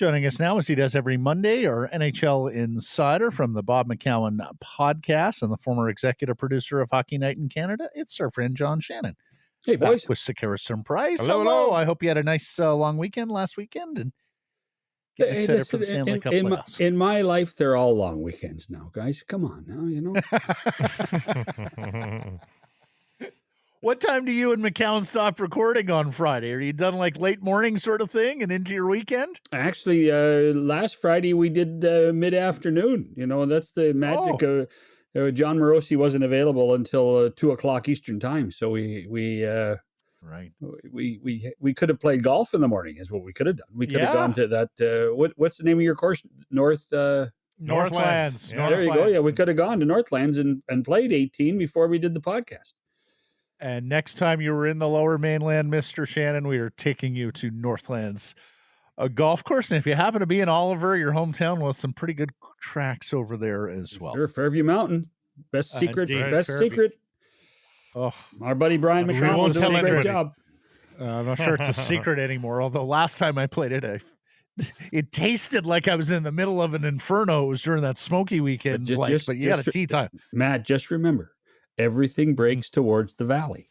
Joining us now, as he does every Monday, our NHL insider from the Bob McCown podcast and the former executive producer of Hockey Night in Canada, it's our friend John Shannon. Hey, boys. Back with Sekeres and Price. Hello. I hope you had a nice long weekend last weekend and getting excited for the Stanley Cup playoffs. In my life, they're all long weekends now, guys. Come on now, What time do you and McCown stop recording on Friday? Are you done like late morning sort of thing and into your weekend? Actually, last Friday we did mid-afternoon. That's the magic. John Morosi wasn't available until 2:00 Eastern time, so we could have played golf in the morning. Is what we could have done. We could have gone to that. What's the name of your course? Northlands. Yeah. There you go. Yeah, we could have gone to Northlands and played 18 before we did the podcast. And next time you were in the Lower Mainland, Mr. Shannon, we are taking you to Northlands, a golf course. And if you happen to be in Oliver, your hometown, well, some pretty good tracks over there as well. Sure, Fairview Mountain, best secret. Oh, our buddy Brian McConnell doing a great job. I'm not sure it's a secret anymore. Although last time I played it, it tasted like I was in the middle of an inferno. It was during that smoky weekend, but you got a tea time. Matt, just remember, everything breaks towards the valley.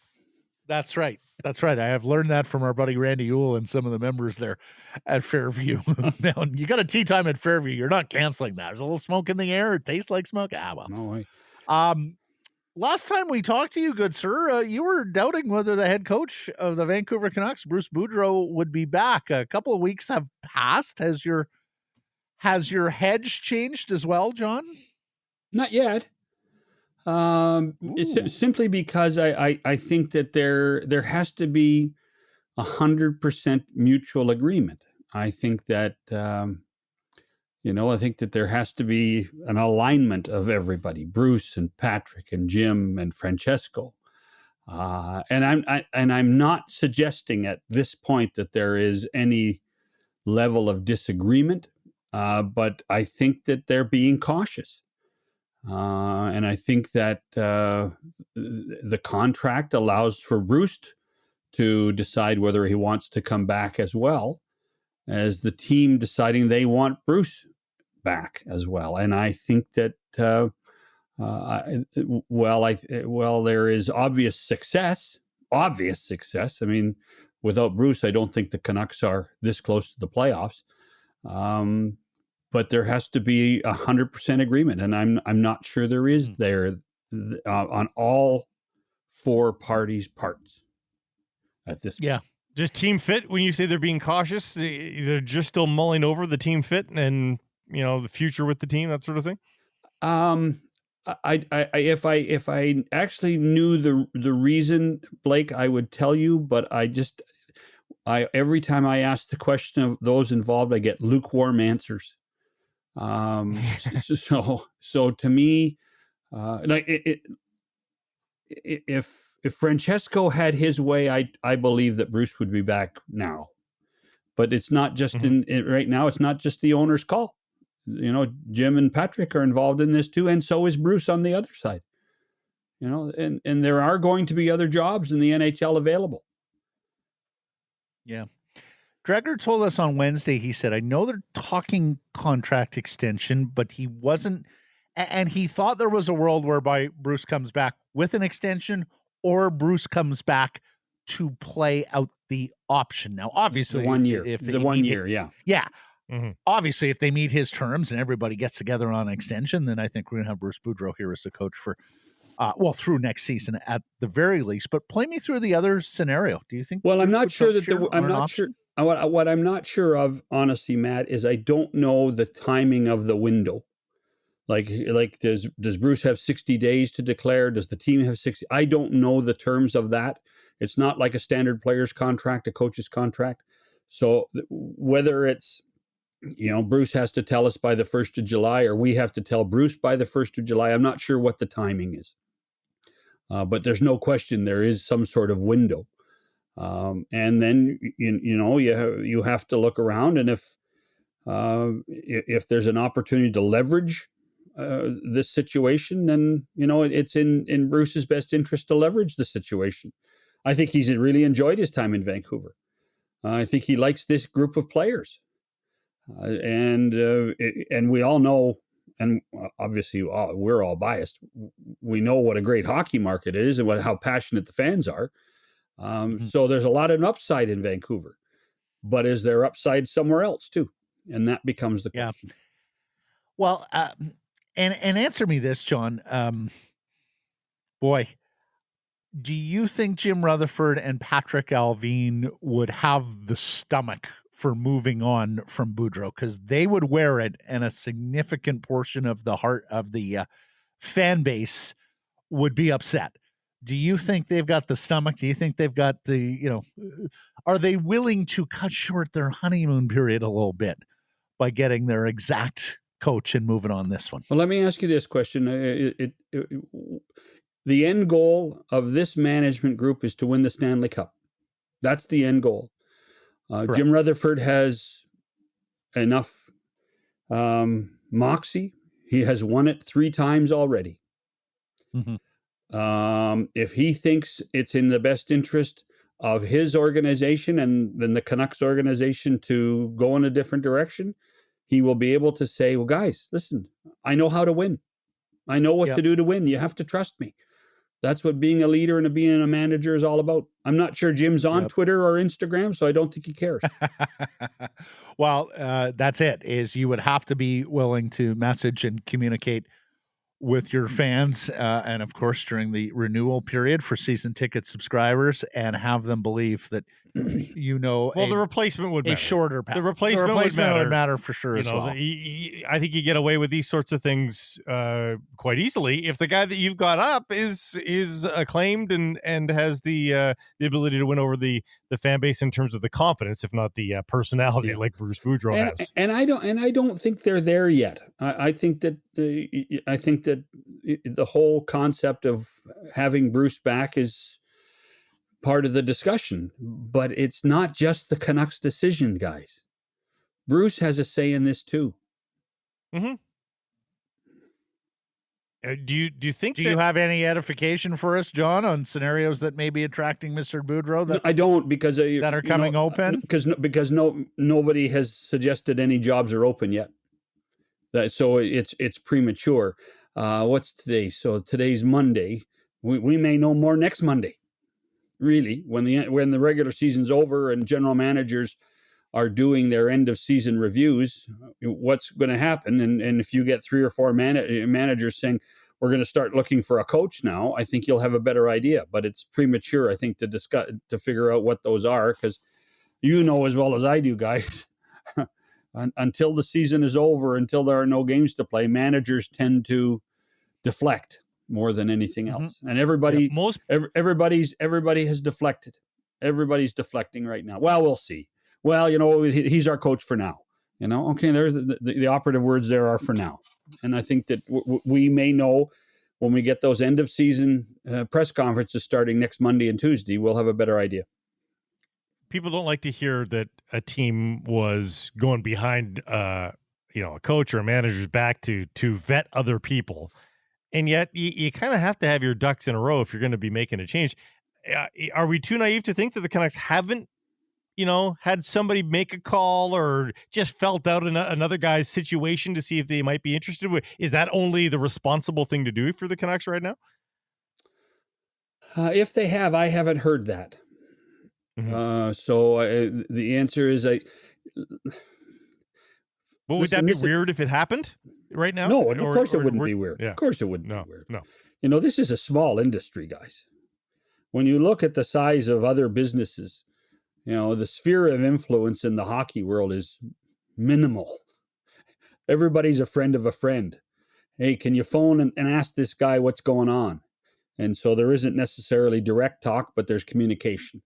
That's right. I have learned that from our buddy Randy Ewell and some of the members there at Fairview. Now, you got a tea time at Fairview. You're not canceling that. There's a little smoke in the air. It tastes like smoke. Well. No way. Last time we talked to you, good sir, you were doubting whether the head coach of the Vancouver Canucks, Bruce Boudreau, would be back. A couple of weeks have passed. Has your hedge changed as well, John? Not yet. It's simply because I think that there has to be 100% mutual agreement. I think that I think that there has to be an alignment of everybody, Bruce and Patrick and Jim and Francesco. And I'm not suggesting at this point that there is any level of disagreement, but I think that they're being cautious. And I think that the contract allows for Bruce to decide whether he wants to come back, as well as the team deciding they want Bruce back as well. And I think that there is obvious success. I mean, without Bruce, I don't think the Canucks are this close to the playoffs. But there has to be 100% agreement, and I'm not sure there is there on all four parties' parts at this point. Yeah. Just team fit. When you say they're being cautious, they're just still mulling over the team fit and the future with the team, that sort of thing. If I actually knew the reason, Blake, I would tell you, but every time I ask the question of those involved, I get lukewarm answers. So to me, if Francesco had his way, I believe that Bruce would be back now. But it's not just right now. It's not just the owner's call. Jim and Patrick are involved in this too, and so is Bruce on the other side. And there are going to be other jobs in the NHL available. Yeah. Dreger told us on Wednesday, he said, I know they're talking contract extension, but he wasn't, and he thought there was a world whereby Bruce comes back with an extension or Bruce comes back to play out the option. Now, obviously, the 1 year, yeah. Mm-hmm. Obviously, if they meet his terms and everybody gets together on an extension, then I think we're going to have Bruce Boudreau here as the coach for, through next season at the very least. But play me through the other scenario. Do you think? Well, I'm not sure that I'm not sure. What I'm not sure of, honestly, Matt, is I don't know the timing of the window. Like does Bruce have 60 days to declare? Does the team have 60? I don't know the terms of that. It's not like a standard player's contract, a coach's contract. So whether it's, Bruce has to tell us by the 1st of July or we have to tell Bruce by the 1st of July, I'm not sure what the timing is. But there's no question there is some sort of window. And then, you have to look around, and if there's an opportunity to leverage this situation, then, it's in Bruce's best interest to leverage the situation. I think he's really enjoyed his time in Vancouver. I think he likes this group of players. And we all know, and obviously we're all biased. We know what a great hockey market is and how passionate the fans are. So there's a lot of upside in Vancouver, but is there upside somewhere else too? And that becomes the question. Well, and answer me this, John. Boy, do you think Jim Rutherford and Patrick Alvin would have the stomach for moving on from Boudreau? Because they would wear it, and a significant portion of the heart of the fan base would be upset. Do you think they've got the stomach? Do you think they've got the, are they willing to cut short their honeymoon period a little bit by getting their exact coach and moving on this one? Well, let me ask you this question. The end goal of this management group is to win the Stanley Cup. That's the end goal. Jim Rutherford has enough moxie. He has won it 3 times already. If he thinks it's in the best interest of his organization and then the Canucks organization to go in a different direction, he will be able to say, well, guys, listen, I know how to win. I know what to do to win. You have to trust me. That's what being a leader and being a manager is all about. I'm not sure Jim's on Twitter or Instagram, so I don't think he cares. Well, that's it, is you would have to be willing to message and communicate with your fans, and of course during the renewal period for season ticket subscribers, and have them believe that well, the replacement would matter. A shorter path. The replacement would matter for sure as well. I think you get away with these sorts of things quite easily if the guy that you've got up is acclaimed and has the ability to win over the fan base in terms of the confidence, if not the personality, like Bruce Boudreau has. And I don't think they're there yet. I think that the whole concept of having Bruce back is part of the discussion, but it's not just the Canucks' decision, guys. Bruce has a say in this too. Do you think? Do you have any edification for us, John, on scenarios that may be attracting Mr. Boudreau? No, I don't, because that are coming open. Because nobody has suggested any jobs are open yet. So it's premature. What's today? So today's Monday. We may know more next Monday. Really, when the regular season's over and general managers are doing their end of season reviews, what's going to happen? And if you get 3 or 4 managers saying we're going to start looking for a coach now, I think you'll have a better idea. But it's premature, I think, to figure out what those are, because you know as well as I do, guys. Until the season is over, until there are no games to play, managers tend to deflect more than anything else. And everybody has deflected. Everybody's deflecting right now. Well, we'll see. Well, he's our coach for now. Okay, there's the operative words there are for now. And I think that we may know when we get those end of season press conferences starting next Monday and Tuesday, we'll have a better idea. People don't like to hear that a team was going behind a coach or a manager's back to vet other people. And yet you kind of have to have your ducks in a row if you're going to be making a change. Are we too naive to think that the Canucks haven't, had somebody make a call or just felt out another guy's situation to see if they might be interested? Is that only the responsible thing to do for the Canucks right now? If they have, I haven't heard that. So the answer is But would that be weird if it happened right now? No, of course it wouldn't be weird. Yeah. Of course it wouldn't be weird. No. This is a small industry, guys. When you look at the size of other businesses, the sphere of influence in the hockey world is minimal. Everybody's a friend of a friend. Hey, can you phone and ask this guy what's going on? And so there isn't necessarily direct talk, but there's communication.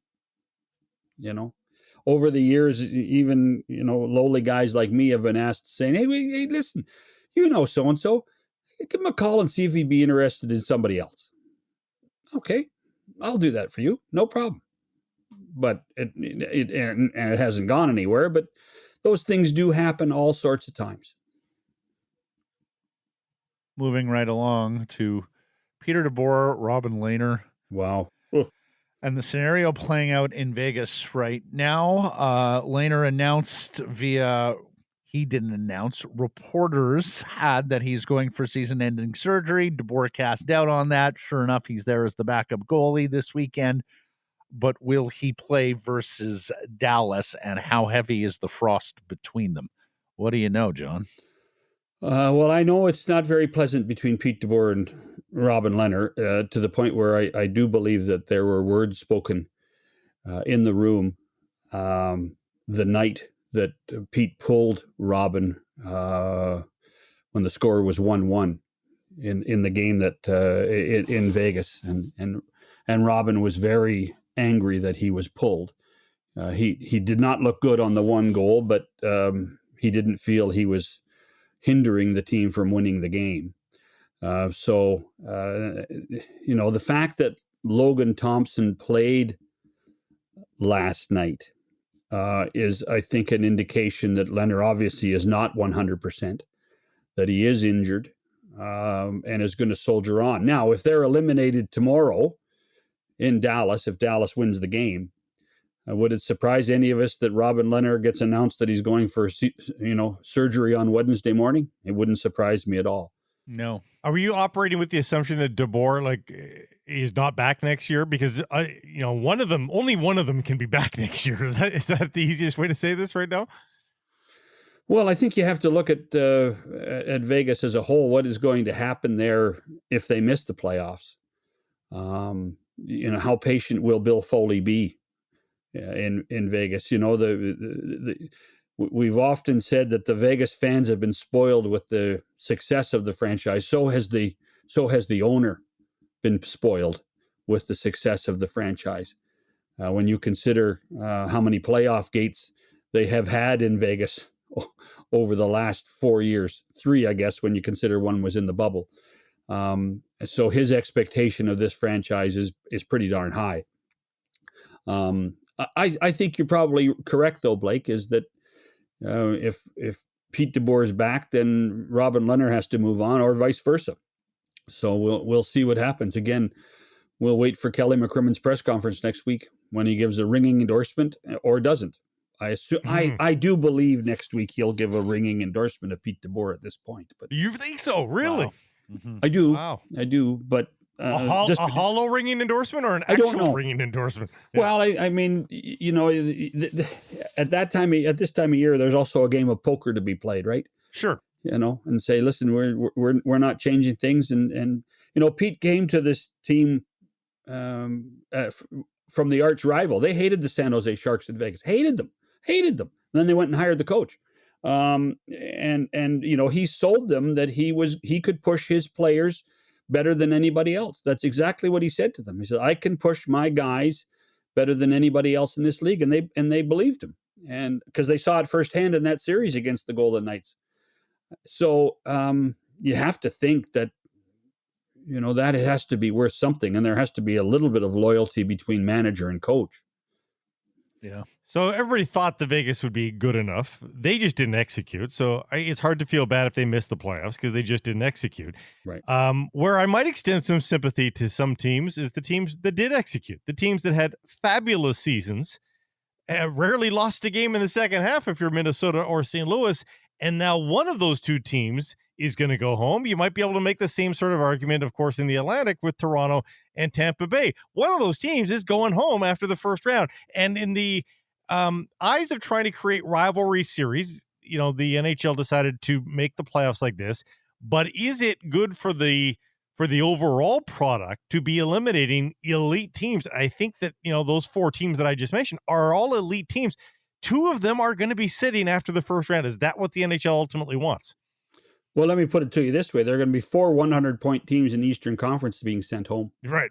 Over the years, even, lowly guys like me have been asked saying, hey, listen, so-and-so, give him a call and see if he'd be interested in somebody else. Okay, I'll do that for you. No problem. But it hasn't gone anywhere, but those things do happen all sorts of times. Moving right along to Peter DeBoer, Robin Lehner. Wow. And the scenario playing out in Vegas right now, Lehner announced via he didn't announce. Reporters had that he's going for season-ending surgery. DeBoer cast doubt on that. Sure enough, he's there as the backup goalie this weekend. But will he play versus Dallas, and how heavy is the frost between them? What do you know, John? Well, I know it's not very pleasant between Pete DeBoer and Robin Lehner, to the point where I do believe that there were words spoken in the room the night that Pete pulled Robin when the score was 1-1 in the game that in Vegas, and Robin was very angry that he was pulled. He did not look good on the one goal, but he didn't feel he was hindering the team from winning the game. So the fact that Logan Thompson played last night is, I think, an indication that Lehner obviously is not 100%, that he is injured and is going to soldier on. Now, if they're eliminated tomorrow in Dallas, if Dallas wins the game, would it surprise any of us that Robin Lehner gets announced that he's going for surgery on Wednesday morning? It wouldn't surprise me at all. No. Are you operating with the assumption that DeBoer is not back next year? Because only one of them can be back next year. Is that the easiest way to say this right now? Well, I think you have to look at Vegas as a whole. What is going to happen there if they miss the playoffs? How patient will Bill Foley be in Vegas? We've often said that the Vegas fans have been spoiled with the success of the franchise. So has the owner been spoiled with the success of the franchise. When you consider how many playoff gates they have had in Vegas over the last 4 years, 3, I guess, when you consider one was in the bubble. So his expectation of this franchise is pretty darn high. I think you're probably correct, though, Blake, is that if Pete DeBoer is back, then Robin Lehner has to move on, or vice versa. So we'll see what happens. Again, we'll wait for Kelly McCrimmon's press conference next week when he gives a ringing endorsement or doesn't. I assume I do believe next week he'll give a ringing endorsement of Pete DeBoer at this point. But you think so? Really? Wow. Mm-hmm. I do. Wow. I do. But a hollow ringing endorsement or an actual ringing endorsement? Yeah. Well, I mean, at this time of year, there's also a game of poker to be played, right? Sure. And say, listen, we're not changing things, and Pete came to this team from the arch rival. They hated the San Jose Sharks in Vegas, hated them. And then they went and hired the coach, and he sold them that he could push his players better than anybody else. That's exactly what he said to them. He said, I can push my guys better than anybody else in this league, and they believed him, and because they saw it firsthand in that series against the Golden Knights. So you have to think that that it has to be worth something, and there has to be a little bit of loyalty between manager and coach. Yeah. So everybody thought the Vegas would be good enough. They just didn't execute. So it's hard to feel bad if they missed the playoffs because they just didn't execute. Right. Where I might extend some sympathy to some teams is the teams that did execute. The teams that had fabulous seasons, rarely lost a game in the second half if you're Minnesota or St. Louis. And now one of those two teams is going to go home. You might be able to make the same sort of argument, of course, in the Atlantic with Toronto and Tampa Bay. One of those teams is going home after the first round. And in the eyes of trying to create rivalry series, the NHL decided to make the playoffs like this. But is it good for the overall product to be eliminating elite teams? I think that, those 4 teams that I just mentioned are all elite teams. 2 of them are going to be sitting after the first round. Is that what the NHL ultimately wants? Well, let me put it to you this way. There are going to be 4 100-point teams in the Eastern Conference being sent home. Right.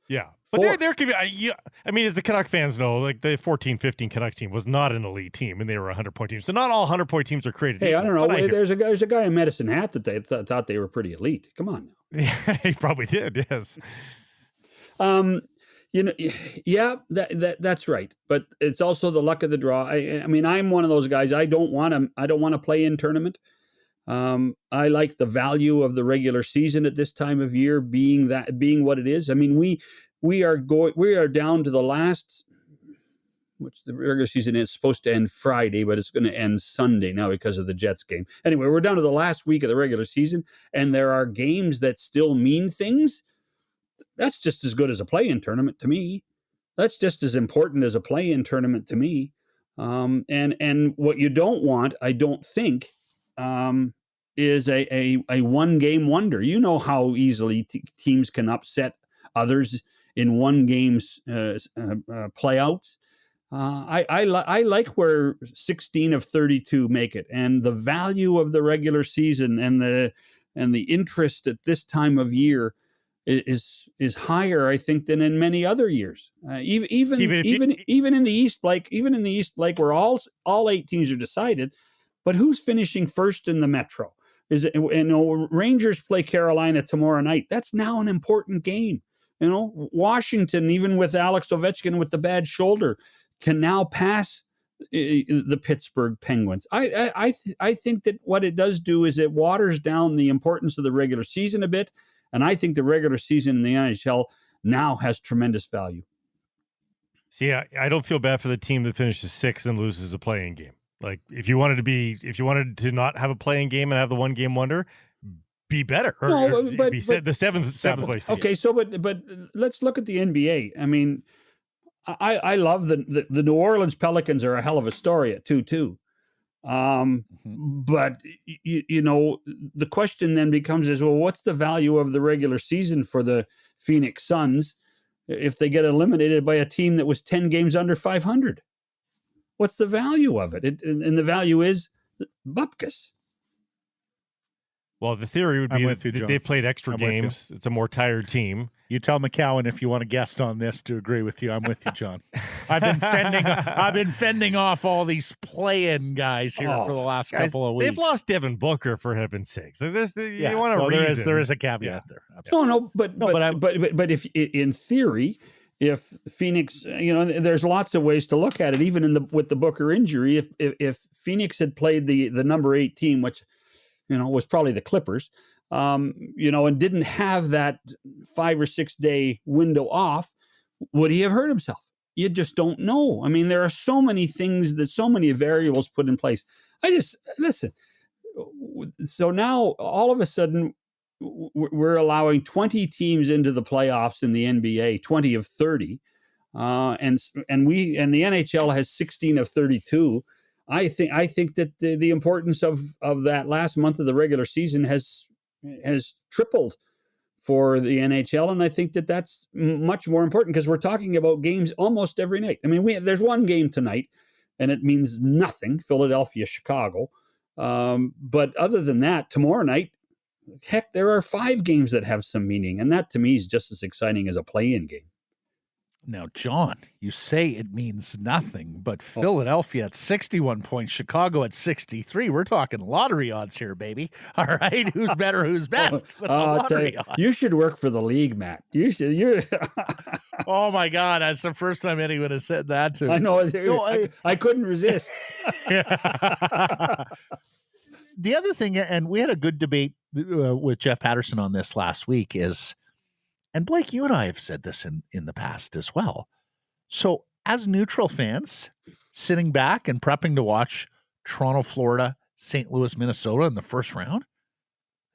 Yeah. But there could be, as the Canuck fans know, like the 14-15 Canucks team was not an elite team, and they were a 100-point team. So not all 100-point teams are created. Hey, I don't know. There's a guy in Medicine Hat that they thought they were pretty elite. Come on now. Yeah, he probably did, yes. That's right. But it's also the luck of the draw. I mean, I'm one of those guys. I don't want to play in tournament. I like the value of the regular season at this time of year being what it is. I mean, we are down to the last which the regular season is supposed to end Friday, but it's going to end Sunday now because of the Jets game. Anyway, we're down to the last week of the regular season, and there are games that still mean things. That's just as good as a play-in tournament to me. That's just as important as a play-in tournament to me. And what you don't want, I don't think, is a one-game wonder. You know how easily teams can upset others in one game's playouts. I like where 16 of 32 make it, and the value of the regular season and the interest at this time of year is higher, I think, than in many other years. Even in the East, like where all 8 teams are decided, but who's finishing first in the Metro? Is it, Rangers play Carolina tomorrow night. That's now an important game. Washington, even with Alex Ovechkin with the bad shoulder, can now pass the Pittsburgh Penguins. I think that what it does do is it waters down the importance of the regular season a bit, and I think the regular season in the NHL now has tremendous value. See, I don't feel bad for the team that finishes 6th and loses a play-in game. Like, if you wanted to not have a play-in game and have the one-game wonder, be better. But the seventh place team. Okay, so but let's look at the NBA. I mean, I love the New Orleans Pelicans are a hell of a story at 2-2. But the question then becomes is, well, what's the value of the regular season for the Phoenix Suns if they get eliminated by a team that was 10 games under 500? What's the value of it? And the value is bupkis. Well, the theory would be that they played extra games. It's a more tired team. You tell McCowan if you want a guest on this to agree with you. I'm with you, John. I've been fending off all these play-in guys here for the last couple of weeks. They've lost Devin Booker for heaven's sakes. You want a reason. There is a caveat there. No, but if in theory, if Phoenix, there's lots of ways to look at it. Even with the Booker injury, if Phoenix had played the number 8 team, which was probably the Clippers, and didn't have that 5 or 6 day window off, would he have hurt himself? You just don't know. I mean, there are so many things so many variables put in place. Listen. So now all of a sudden we're allowing 20 teams into the playoffs in the NBA, 20 of 30. And the NHL has 16 of 32. I think that the importance of that last month of the regular season has tripled for the NHL, and I think that that's much more important because we're talking about games almost every night. I mean, there's one game tonight, and it means nothing, Philadelphia, Chicago. But other than that, tomorrow night, heck, there are 5 games that have some meaning, and that to me is just as exciting as a play-in game. Now, John, you say it means nothing, but Philadelphia at 61 points, Chicago at 63. We're talking lottery odds here, baby. All right, who's better, who's best? You should work for the league, Matt. You should. Oh my God, that's the first time anyone has said that to me. I know. I couldn't resist. The other thing, and we had a good debate with Jeff Patterson on this last week, is. And Blake, you and I have said this in the past as well. So as neutral fans, sitting back and prepping to watch Toronto, Florida, St. Louis, Minnesota in the first round,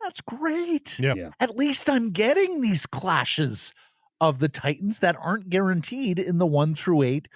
that's great. Yeah. At least I'm getting these clashes of the Titans that aren't guaranteed in the 1 through 8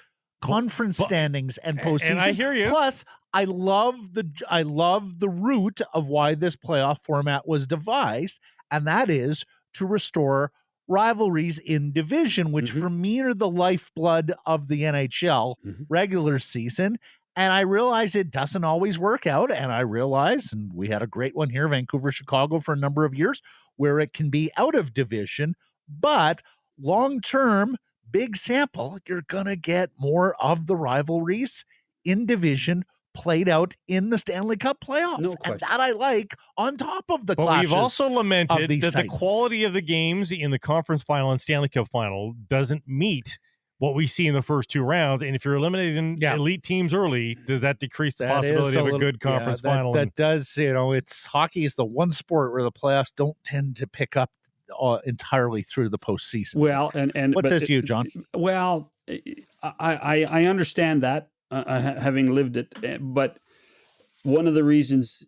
conference standings and postseason. And I hear you. Plus, I love the root of why this playoff format was devised, and that is to restore rivalries in division, which for me are the lifeblood of the NHL regular season. And I realize it doesn't always work out. And I realize, and we had a great one here, Vancouver, Chicago, for a number of years, where it can be out of division. But long-term, big sample, you're going to get more of the rivalries in division played out in the Stanley Cup playoffs. No question. And that I like on top of the clashes. But we've also lamented that Titans. The quality of the games in the conference final and Stanley Cup final doesn't meet what we see in the first 2 rounds. And if you're eliminating elite teams early, does that decrease the possibility of a good conference final? That does, it's hockey is the one sport where the playoffs don't tend to pick up entirely through the postseason. Well, and what says you, John? Well, I understand that, having lived it, but one of the reasons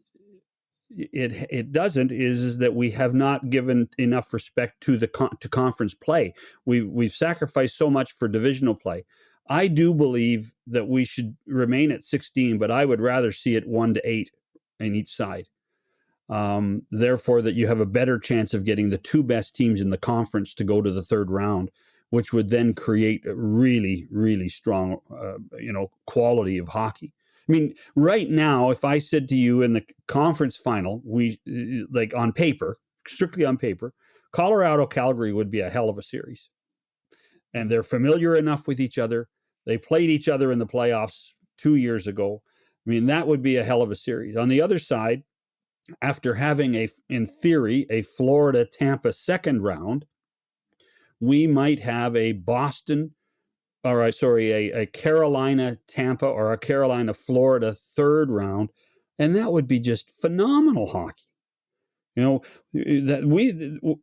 it doesn't is that we have not given enough respect to to conference play. We've sacrificed so much for divisional play. I do believe that we should remain at 16, but I would rather see it 1 to 8 in each side. Therefore, that you have a better chance of getting the 2 best teams in the conference to go to the 3rd round, which would then create a really, really strong, quality of hockey. I mean, right now, if I said to you in the conference final, like on paper, strictly on paper, Colorado-Calgary would be a hell of a series. And they're familiar enough with each other. They played each other in the playoffs 2 years ago. I mean, that would be a hell of a series. On the other side, after having in theory, a Florida-Tampa 2nd round, we might have a Carolina-Tampa or a Carolina-Florida 3rd round, and that would be just phenomenal hockey.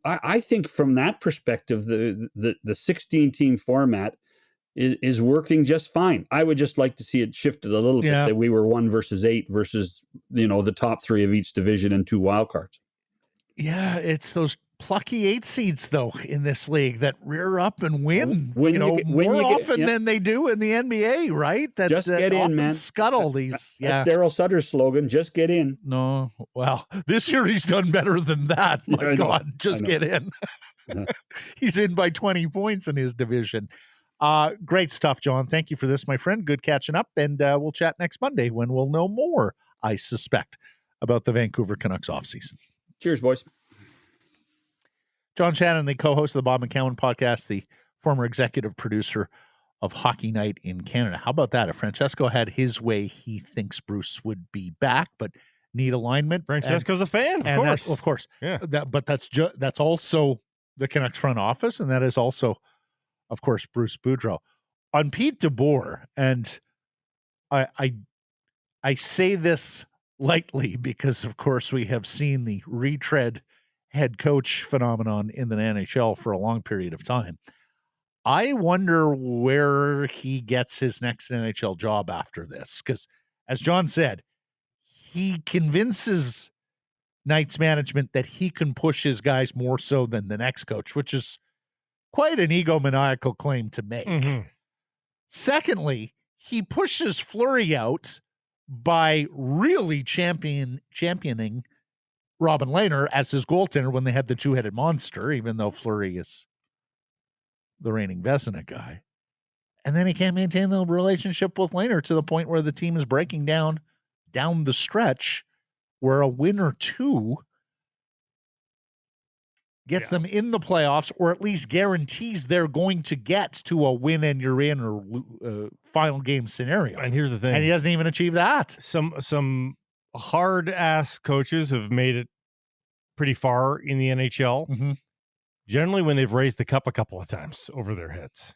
I think from that perspective, the 16-team format is working just fine. I would just like to see it shifted a little bit, that we were 1 versus 8 versus, the top 3 of each division and 2 wild cards. Yeah, it's those plucky 8 seeds though in this league that rear up and win, more often than they do in the NBA, right? That just get in, man. Scuttle these. That's Daryl Sutter's slogan. Just get in. No, well, this year he's done better than that. My God, just get in. He's in by 20 points in his division. Great stuff, John. Thank you for this, my friend. Good catching up, and we'll chat next Monday when we'll know more, I suspect, about the Vancouver Canucks offseason. Cheers, boys. John Shannon, the co-host of the Bob McCown podcast, the former executive producer of Hockey Night in Canada. How about that? If Francesco had his way, he thinks Bruce would be back, but need alignment. Francesco's a fan, of course. Yeah. But that's also the Canucks front office, and that is also, of course, Bruce Boudreau. On Pete DeBoer, and I say this lightly because, of course, we have seen the retread head coach phenomenon in the NHL for a long period of time. I wonder where he gets his next NHL job after this, because, as John said, he convinces Knights management that he can push his guys more so than the next coach, which is quite an egomaniacal claim to make. Mm-hmm. Secondly, he pushes Fleury out by really championing Robin Lehner as his goaltender when they had the 2-headed monster, even though Fleury is the reigning Vezina guy. And then he can't maintain the relationship with Lehner to the point where the team is breaking down the stretch, where a win or 2 gets them in the playoffs, or at least guarantees they're going to get to a win and you're in or final game scenario. And here's the thing. And he doesn't even achieve that. Some hard-ass coaches have made it pretty far in the NHL. Mm-hmm. Generally when they've raised the cup a couple of times over their heads.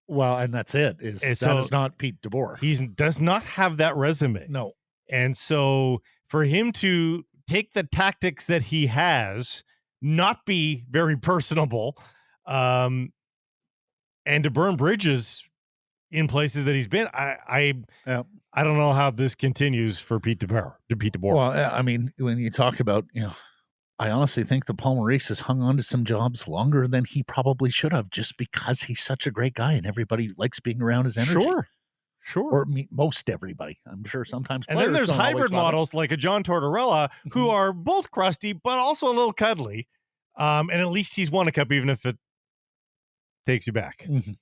Well, and that's it. That is not Pete DeBoer. He does not have that resume. No. And so for him to take the tactics that he has, not be very personable, and to burn bridges in places that he's been, I don't know how this continues for Pete DeBoer. Well, I mean, when you talk about, I honestly think that Paul Maurice has hung on to some jobs longer than he probably should have, just because he's such a great guy and everybody likes being around his energy. Sure. Or most everybody. I'm sure sometimes. And then there's hybrid models like a John Tortorella who are both crusty, but also a little cuddly. And at least he's won a cup, even if it takes you back. Mm-hmm.